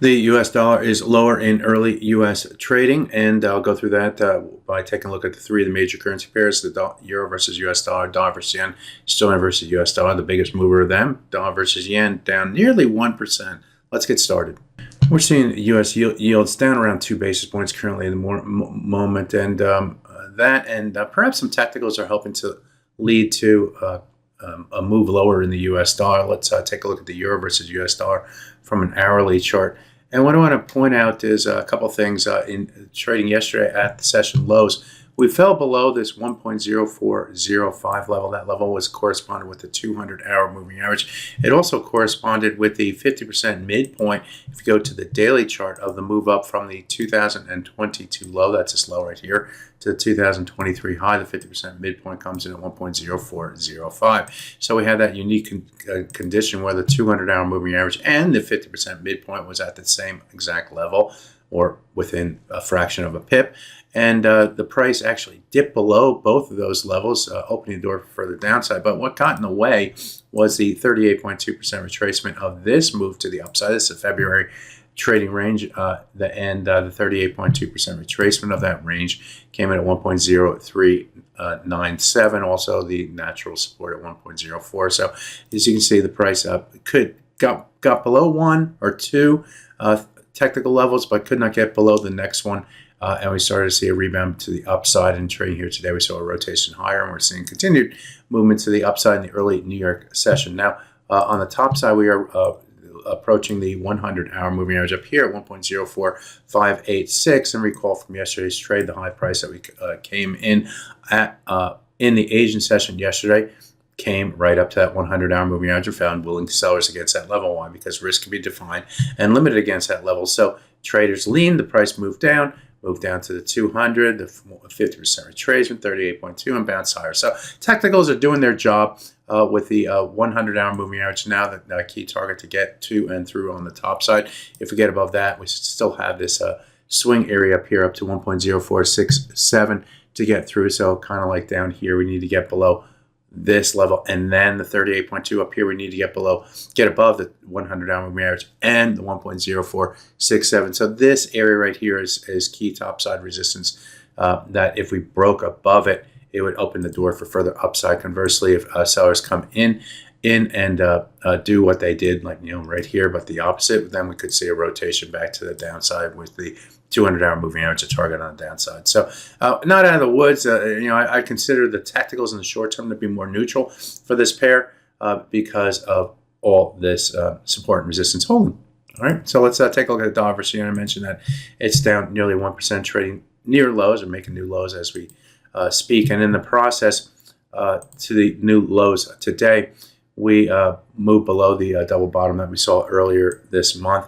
The US dollar is lower in early US trading, and I'll go through that by taking a look at the three of the major currency pairs: the euro versus US dollar, dollar versus yen, sterling versus US dollar. The biggest mover of them, dollar versus yen, down nearly 1%. Let's get started. We're seeing US yields down around 2 basis points currently in the moment, and perhaps some technicals are helping to lead to a move lower in the US dollar. Let's take a look at the euro versus US dollar from an hourly chart. And what I want to point out is a couple of things. In trading yesterday at the session lows, we fell below this 1.0405 level. That level was corresponded with the 200-hour moving average. It also corresponded with the 50% midpoint. If you go to the daily chart of the move up from the 2022 low, that's this low right here, to the 2023 high, the 50% midpoint comes in at 1.0405. So we had that unique condition where the 200-hour moving average and the 50% midpoint was at the same exact level, or within a fraction of a pip. And the price actually dipped below both of those levels, opening the door for further downside. But what got in the way was the 38.2% retracement of this move to the upside. This is a February trading range, the 38.2% retracement of that range came in at 1.0397. Also, the natural support at 1.04. So, as you can see, the price got below one or two technical levels, but could not get below the next one. And we started to see a rebound to the upside in trading here today. We saw a rotation higher, and we're seeing continued movement to the upside in the early New York session. Now, on the top side, we are approaching the 100-hour moving average up here at 1.04586. And recall from yesterday's trade, the high price that we came in at in the Asian session yesterday came right up to that 100-hour moving average and found willing sellers against that level. Why? Because risk can be defined and limited against that level. So traders leaned, the price moved down to the 200, the 50% retracement, 38.2, and bounced higher. So technicals are doing their job with the 100-hour moving average now, that key target to get to and through on the top side. If we get above that, we still have this swing area up here up to 1.0467 to get through. So kind of like down here, we need to get below this level, and then the 38.2 up here we need to get above the 100-hour moving average and the 1.0467. So this area right here is key topside resistance, that if we broke above it, it would open the door for further upside. Conversely, if sellers come in and do what they did, like right here, but the opposite, then we could see a rotation back to the downside with the 200-hour moving average a target on the downside. So not out of the woods. I consider the technicals in the short term to be more neutral for this pair because of all this support and resistance holding. All right, so let's take a look at the dollar versus yen. I mentioned that it's down nearly 1%, trading near lows or making new lows as we speak. And in the process to the new lows today, we moved below the double bottom that we saw earlier this month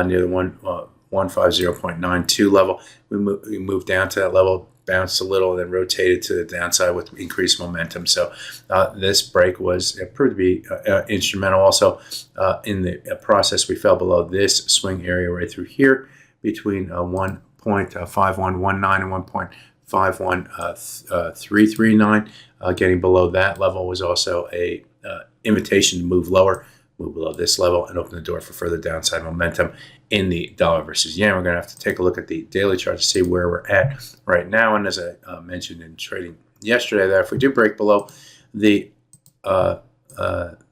near the 150.92 level. We moved down to that level, bounced a little, and then rotated to the downside with increased momentum. So this break proved to be instrumental. Also, in the process, we fell below this swing area right through here between 1.5119 and 1.51339. Getting below that level was also a invitation to move lower, move below this level, and open the door for further downside momentum in the dollar versus yen. We're going to have to take a look at the daily chart to see where we're at right now. And as I mentioned in trading yesterday, that if we do break below the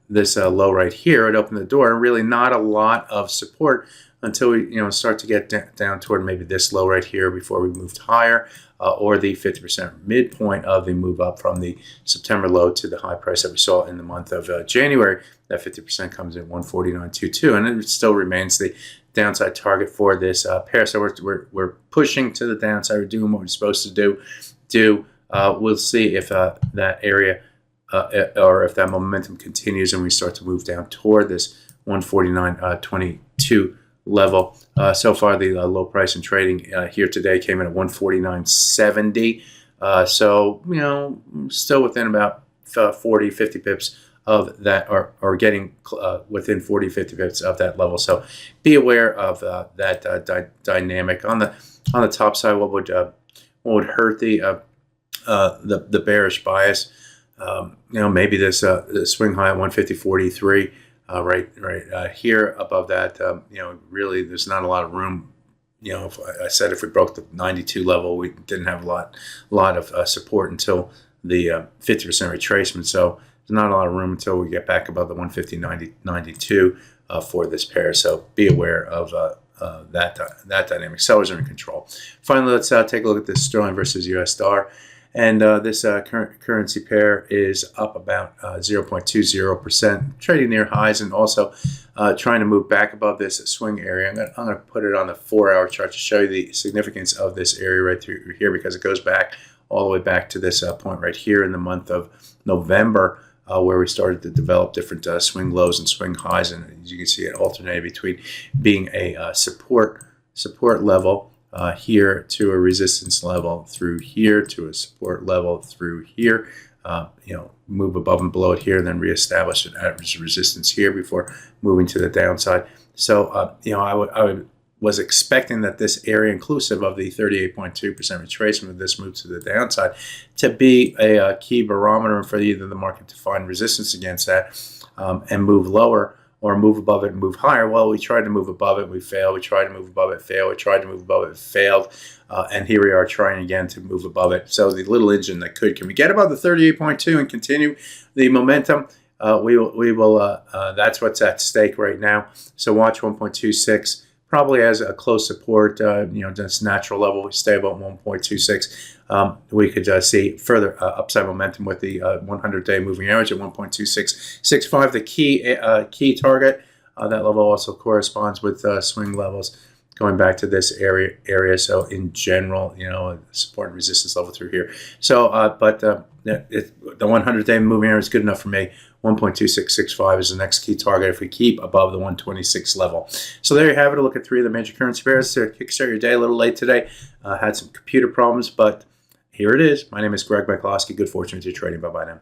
this low right here, it opened the door. Really not a lot of support until we start to get down toward maybe this low right here before we moved higher, or the 50% midpoint of the move up from the September low to the high price that we saw in the month of January. That 50% comes in 149.22, and it still remains the downside target for this pair. So we're pushing to the downside. We're doing what we're supposed to do. We'll see if that area or if that momentum continues and we start to move down toward this 149.22 level. So far, the low price in trading here today came in at 149.70. So still within about 40-50 pips of that, or getting within 40-50 pips of that level. So be aware of that dynamic. On the top side, what would hurt the bearish bias? Maybe this swing high at 150.43. right here above that. Really, there's not a lot of room. If I said if we broke the 92 level, we didn't have a lot of support until the 50% retracement. So there's not a lot of room until we get back above the 150.92 for this pair. So be aware of that dynamic. Sellers are in control. Finally, let's take a look at this sterling versus US dollar. And this currency pair is up about 0.20%, trading near highs, and also trying to move back above this swing area. I'm going to put it on the 4-hour chart to show you the significance of this area right through here, because it goes back all the way back to this point right here in the month of November, where we started to develop different swing lows and swing highs. And as you can see, it alternated between being a support level here to a resistance level through here to a support level through here, move above and below it here, and then reestablish an average resistance here before moving to the downside. So, I was expecting that this area, inclusive of the 38.2% retracement of this move to the downside, to be a key barometer for either the market to find resistance against that and move lower, or move above it and move higher. Well, we tried to move above it, we failed. We tried to move above it, failed. We tried to move above it, failed. And here we are trying again to move above it. So the little engine that can we get above the 38.2 and continue the momentum? We will. That's what's at stake right now. So watch 1.26. Probably as a close support, just natural level. We stay about 1.26. We could see further upside momentum with the 100-day moving average at 1.2665. The key target. That level also corresponds with swing levels going back to this area. So in general, support and resistance level through here. So, the 100-day moving average is good enough for me. 1.2665 is the next key target if we keep above the 126 level. So there you have it. A look at 3 of the major currency pairs to kickstart your day. A little late today. Had some computer problems, but here it is. My name is Greg McCloskey. Good fortune with your trading. Bye-bye now.